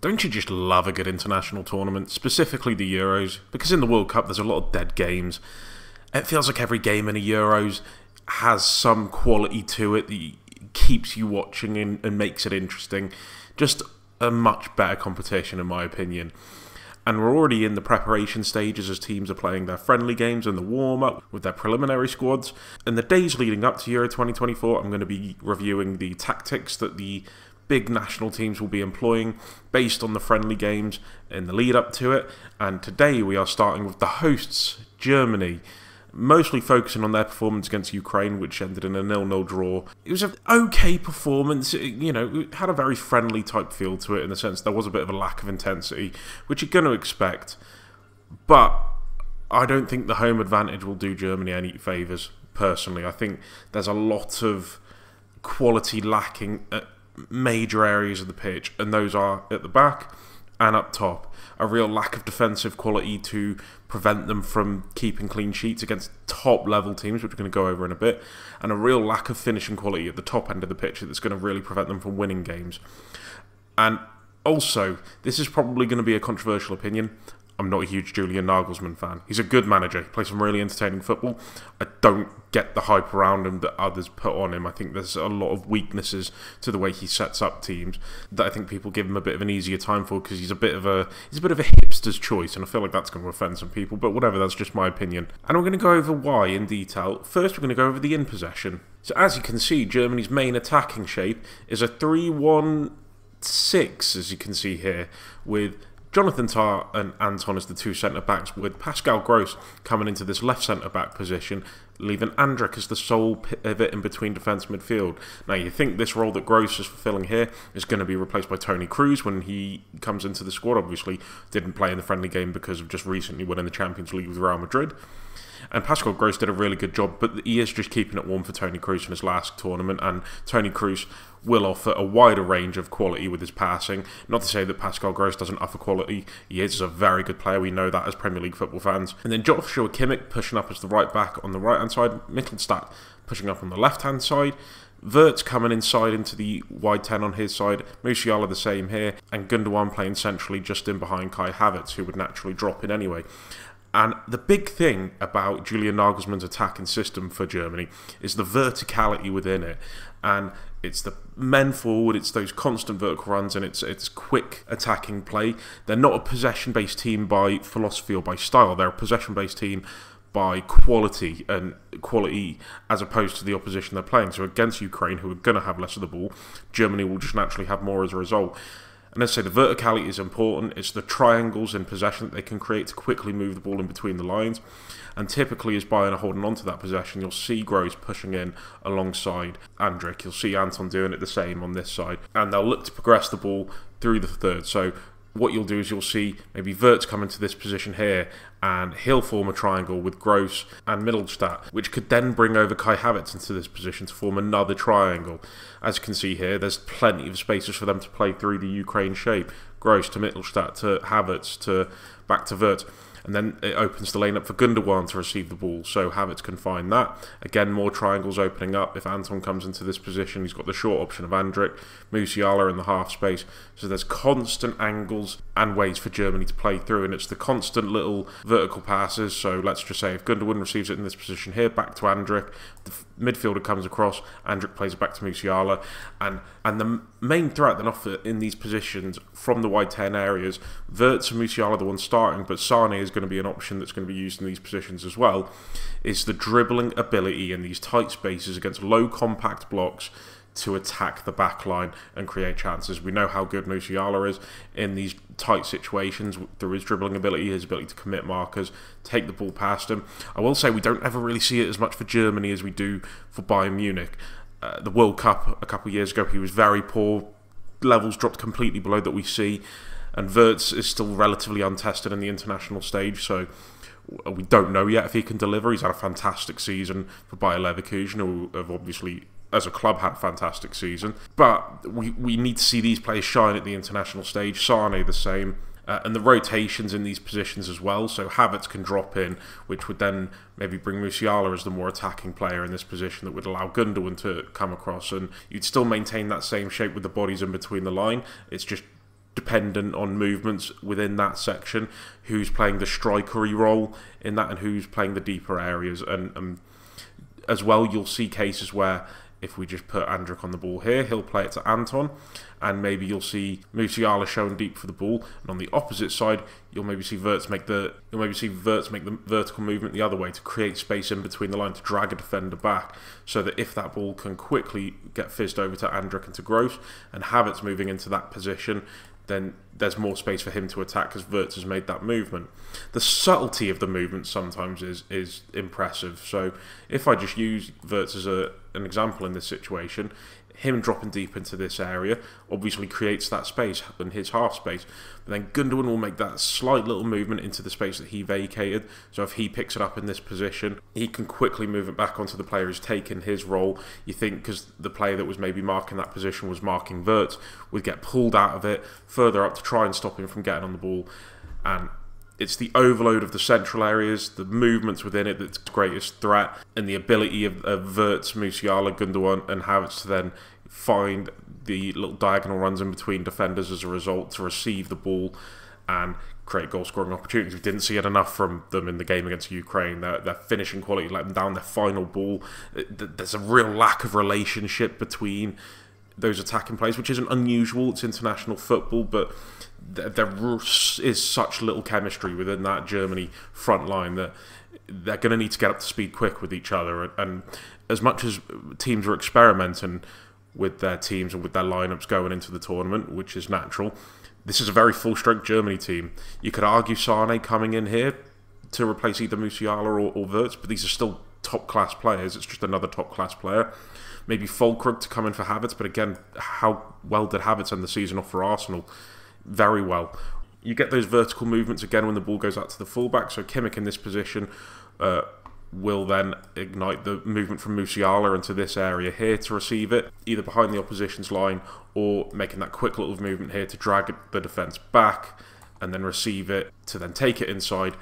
Don't you just love a good international tournament, specifically the Euros? Because in the World Cup there's a lot of dead games. It feels like every game in a Euros has some quality to it that keeps you watching and makes it interesting. Just a much better competition in my opinion. And we're already in the preparation stages as teams are playing their friendly games and the warm-up with their preliminary squads. In the days leading up to Euro 2024, I'm going to be reviewing the tactics that the big national teams will be employing based on the friendly games in the lead up to it. And today we are starting with the hosts, Germany, mostly focusing on their performance against Ukraine, which ended in a 0-0 draw. It was an okay performance, it had a very friendly type feel to it in the sense there was a bit of a lack of intensity, which you're going to expect. But I don't think the home advantage will do Germany any favours, personally. I think there's a lot of quality lacking at major areas of the pitch, and those are at the back and up top. A real lack of defensive quality to prevent them from keeping clean sheets against top level teams, which we're going to go over in a bit, and a real lack of finishing quality at the top end of the pitch that's going to really prevent them from winning games. And also, this is probably going to be a controversial opinion, I'm not a huge Julian Nagelsmann fan. He's a good manager. He plays some really entertaining football. I don't get the hype around him that others put on him. I think there's a lot of weaknesses to the way he sets up teams that I think people give him a bit of an easier time for because he's a bit of a hipster's choice, and I feel like that's going to offend some people. But whatever, that's just my opinion. And we're going to go over why in detail. First, we're going to go over the in possession. So as you can see, Germany's main attacking shape is a 3-1-6, as you can see here, with Jonathan Tah and Anton as the two centre-backs, with Pascal Gross coming into this left centre-back position, leaving Andrić as the sole pivot in between defence midfield. Now, you think this role that Gross is fulfilling here is going to be replaced by Toni Kroos when he comes into the squad. Obviously, didn't play in the friendly game because of just recently winning the Champions League with Real Madrid. And Pascal Gross did a really good job, but he is just keeping it warm for Toni Kroos in his last tournament, and Toni Kroos will offer a wider range of quality with his passing. Not to say that Pascal Gross doesn't offer quality, he is a very good player, we know that as Premier League football fans. And then Joshua Kimmich pushing up as the right back on the right hand side, Mittelstadt pushing up on the left hand side, Wirtz coming inside into the wide 10 on his side, Musiala the same here, and Gundogan playing centrally just in behind Kai Havertz, who would naturally drop in anyway. And the big thing about Julian Nagelsmann's attacking system for Germany is the verticality within it. And it's the men forward, it's those constant vertical runs, and it's quick attacking play. They're not a possession-based team by philosophy or by style. They're a possession-based team by quality as opposed to the opposition they're playing. So against Ukraine, who are going to have less of the ball, Germany will just naturally have more as a result. And as I say, the verticality is important. It's the triangles in possession that they can create to quickly move the ball in between the lines. And typically, as Bayern are holding on to that possession, you'll see Gross pushing in alongside Andrić. You'll see Anton doing it the same on this side. And they'll look to progress the ball through the third. So what you'll do is you'll see maybe Wirtz come into this position here, and he'll form a triangle with Gross and Mittelstadt, which could then bring over Kai Havertz into this position to form another triangle. As you can see here, there's plenty of spaces for them to play through the Ukraine shape. Gross to Mittelstadt to Havertz to back to Wirtz. And then it opens the lane up for Gundogan to receive the ball, so Havertz can find that. Again, more triangles opening up. If Anton comes into this position, he's got the short option of Andrić, Musiala in the half space. So there's constant angles and ways for Germany to play through, and it's the constant little vertical passes. So let's just say if Gundogan receives it in this position here, back to Andrić, the midfielder comes across, Andrić plays it back to Musiala, and the main threat then offer in these positions from the wide 10 areas, Wirtz and Musiala are the ones starting, but Sane is going to be an option that's going to be used in these positions as well, is the dribbling ability in these tight spaces against low compact blocks to attack the back line and create chances. We know how good Musiala is in these tight situations through his dribbling ability, his ability to commit markers, take the ball past him. I will say we don't ever really see it as much for Germany as we do for Bayern Munich. The World Cup a couple of years ago, he was very poor. Levels dropped completely below that we see, and Wirtz is still relatively untested in the international stage, so we don't know yet if he can deliver. He's had a fantastic season for Bayer Leverkusen, who have obviously, as a club, had a fantastic season. But we need to see these players shine at the international stage. Sane the same. And the rotations in these positions as well. So Havertz can drop in, which would then maybe bring Musiala as the more attacking player in this position that would allow Gundogan to come across. And you'd still maintain that same shape with the bodies in between the line. It's just dependent on movements within that section, who's playing the strikery role in that and who's playing the deeper areas. And as well, you'll see cases where if we just put Andrić on the ball here, he'll play it to Anton, and maybe you'll see Musiala showing deep for the ball, and on the opposite side, you'll maybe see Wirtz make the vertical movement the other way to create space in between the line to drag a defender back, so that if that ball can quickly get fizzed over to Andrić and to Gross, and Havertz moving into that position, then there's more space for him to attack because Wirtz has made that movement. The subtlety of the movement sometimes is impressive. So if I just use Wirtz as an example in this situation, him dropping deep into this area obviously creates that space in his half space, but then Gundogan will make that slight little movement into the space that he vacated. So if he picks it up in this position, he can quickly move it back onto the player who's taken his role. You think because the player that was maybe marking that position was marking Wirtz, would get pulled out of it further up to try and stop him from getting on the ball. And it's the overload of the central areas, the movements within it that's the greatest threat, and the ability of Wirtz, Musiala, Gundogan and Havertz to then find the little diagonal runs in between defenders as a result to receive the ball and create goal-scoring opportunities. We didn't see it enough from them in the game against Ukraine. Their finishing quality let them down, their final ball. There's a real lack of relationship between those attacking players, which isn't unusual. It's international football, but there is such little chemistry within that Germany front line that they're going to need to get up to speed quick with each other. And as much as teams are experimenting with their teams and with their lineups going into the tournament, which is natural, this is a very full-strength Germany team. You could argue Sane coming in here to replace either Musiala or Wirtz, but these are still top-class players. It's just another top-class player. Maybe Füllkrug to come in for Havertz, but again, how well did Havertz end the season off for Arsenal? Very well. You get those vertical movements again when the ball goes out to the fullback, so Kimmich in this position will then ignite the movement from Musiala into this area here to receive it, either behind the opposition's line or making that quick little movement here to drag the defence back and then receive it to then take it inside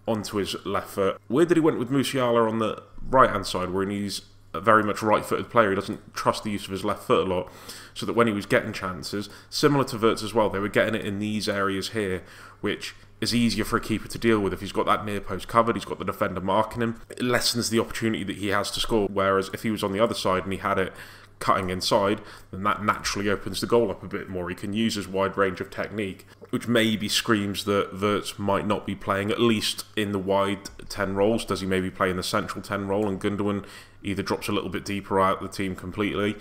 onto his left foot. Weird that he went with Musiala on the right-hand side, where he's a very much right-footed player. He doesn't trust the use of his left foot a lot, so that when he was getting chances, similar to Wirtz as well, they were getting it in these areas here, which is easier for a keeper to deal with. If he's got that near post covered, he's got the defender marking him, it lessens the opportunity that he has to score. Whereas if he was on the other side and he had it cutting inside, then that naturally opens the goal up a bit more. He can use his wide range of technique, which maybe screams that Wirtz might not be playing, at least in the wide 10 roles. Does he maybe play in the central 10 role, and Gundogan either drops a little bit deeper out the team completely,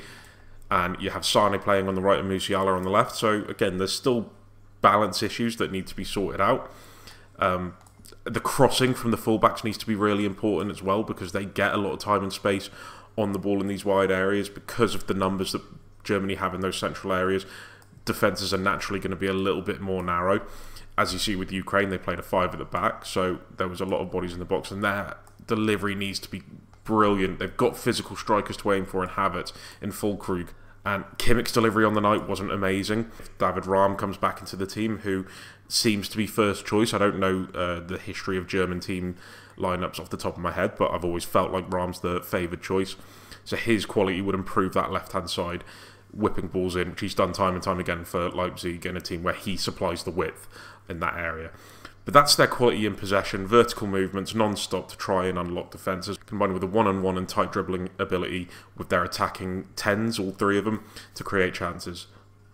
and you have Sane playing on the right and Musiala on the left. So again, there's still balance issues that need to be sorted out. The crossing from the fullbacks needs to be really important as well, because they get a lot of time and space on the ball in these wide areas because of the numbers that Germany have in those central areas. Defences are naturally going to be a little bit more narrow. As you see with Ukraine, they played a 5 at the back, so there was a lot of bodies in the box, and their delivery needs to be brilliant. They've got physical strikers to aim for in Havertz, in Füllkrug, and Kimmich's delivery on the night wasn't amazing. David Rahm comes back into the team, who seems to be first choice. I don't know the history of German team lineups off the top of my head, but I've always felt like Rahm's the favoured choice. So his quality would improve that left-hand side, whipping balls in, which he's done time and time again for Leipzig in a team where he supplies the width in that area. But that's their quality in possession, vertical movements non-stop to try and unlock defences, combined with a one-on-one and tight dribbling ability with their attacking 10s, all three of them, to create chances.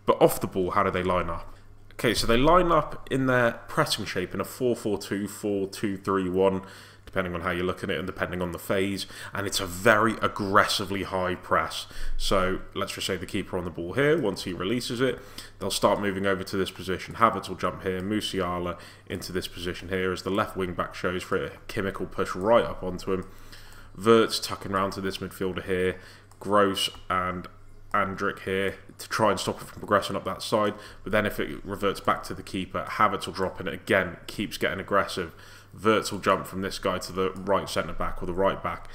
But off the ball, how do they line up? Okay, so they line up in their pressing shape in a 4-4-2, 4-2-3-1, depending on how you look at it and depending on the phase, and it's a very aggressively high press. So let's just say the keeper on the ball here, once he releases it, they'll start moving over to this position. Havertz will jump here, Musiala into this position here, as the left wing back shows for it. Kimmich will push right up onto him. Wirtz tucking round to this midfielder here, Gross and Andrić here to try and stop it from progressing up that side. But then if it reverts back to the keeper, Havertz will drop in it again, keeps getting aggressive. Wirtz will jump from this guy to the right centre back or the right back.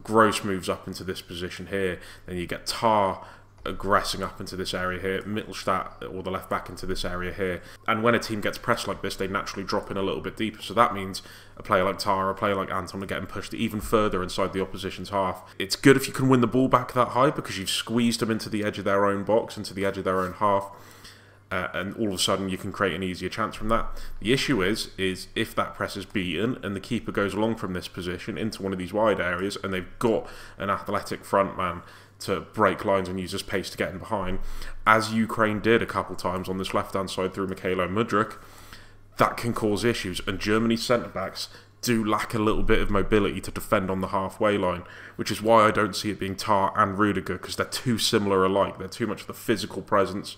Gross moves up into this position here. Then you get Tar aggressing up into this area here, Mittelstadt or the left back into this area here. And when a team gets pressed like this, they naturally drop in a little bit deeper. So that means a player like Tar, a player like Anton are getting pushed even further inside the opposition's half. It's good if you can win the ball back that high, because you've squeezed them into the edge of their own box, into the edge of their own half. and all of a sudden you can create an easier chance from that. The issue is if that press is beaten and the keeper goes along from this position into one of these wide areas and they've got an athletic front man to break lines and use his pace to get in behind, as Ukraine did a couple times on this left-hand side through Mikhailo Mudryk, that can cause issues. And Germany's centre-backs do lack a little bit of mobility to defend on the halfway line, which is why I don't see it being Tah and Rudiger, because they're too similar alike. They're too much of the physical presence,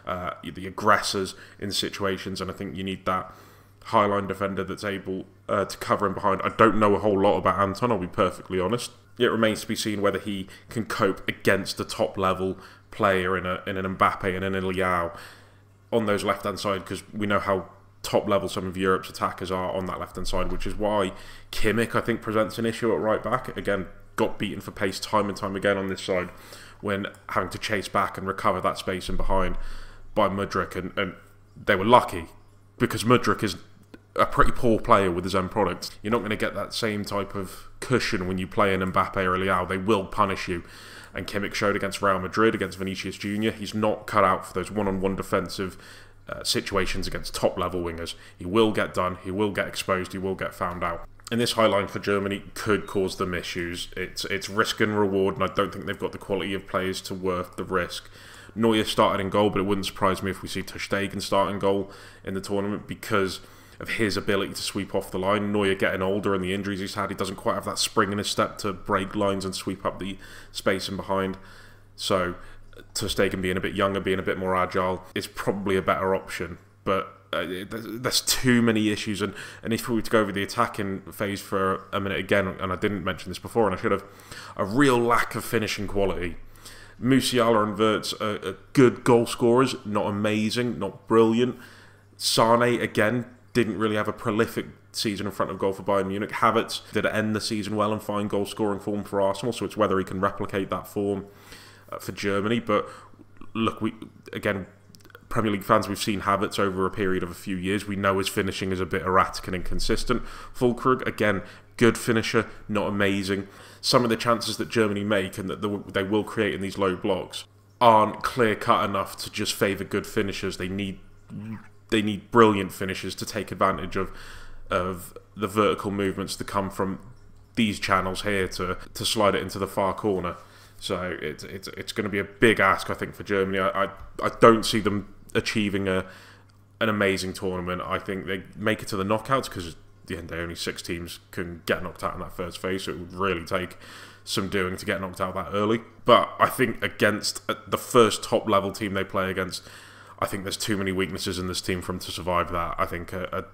the aggressors in situations, and I think you need that high-line defender that's able to cover him behind. I don't know a whole lot about Anton, I'll be perfectly honest. It remains to be seen whether he can cope against a top-level player in an Mbappe and in a Leao on those left-hand side, because we know how top-level some of Europe's attackers are on that left-hand side, which is why Kimmich, I think, presents an issue at right-back. Again, got beaten for pace time and time again on this side when having to chase back and recover that space in behind by Mudryk, and they were lucky because Mudryk is a pretty poor player with his own product. You're not going to get that same type of cushion when you play an Mbappe or Leao. They will punish you. And Kimmich showed against Real Madrid, against Vinicius Jr., he's not cut out for those one-on-one defensive situations against top-level wingers. He will get done, he will get exposed, he will get found out. And this high line for Germany could cause them issues. It's risk and reward, and I don't think they've got the quality of players to worth the risk. Neuer started in goal, but it wouldn't surprise me if we see ter Stegen start in goal in the tournament because of his ability to sweep off the line. Neuer getting older and the injuries he's had, he doesn't quite have that spring in his step to break lines and sweep up the space in behind. So ter Stegen being a bit younger, being a bit more agile, is probably a better option. But there's too many issues, and if we were to go over the attacking phase for a minute again, and I didn't mention this before, and I should have, a real lack of finishing quality. Musiala and Wirtz are good goal scorers, not amazing, not brilliant. Sane, again, didn't really have a prolific season in front of goal for Bayern Munich. Havertz did end the season well and find goal-scoring form for Arsenal, so it's whether he can replicate that form for Germany. But look, Premier League fans, we've seen Havertz over a period of a few years. We know his finishing is a bit erratic and inconsistent. Füllkrug, again, good finisher, not amazing. Some of the chances that Germany make and that they will create in these low blocks aren't clear-cut enough to just favour good finishers. They need brilliant finishers to take advantage of the vertical movements that come from these channels here to slide it into the far corner. So it's going to be a big ask, I think, for Germany. I don't see them achieving an amazing tournament. I think they make it to the knockouts because at the end, only 6 teams can get knocked out in that first phase, so it would really take some doing to get knocked out that early. But I think against the first top-level team they play against, I think there's too many weaknesses in this team for them to survive that. I think a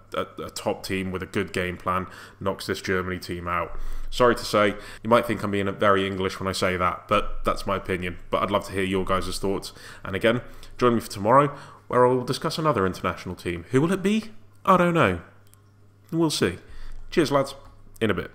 top team with a good game plan knocks this Germany team out. Sorry to say, you might think I'm being very English when I say that, but that's my opinion. But I'd love to hear your guys' thoughts. And again, join me for tomorrow, where I will discuss another international team. Who will it be? I don't know. We'll see. Cheers, lads. In a bit.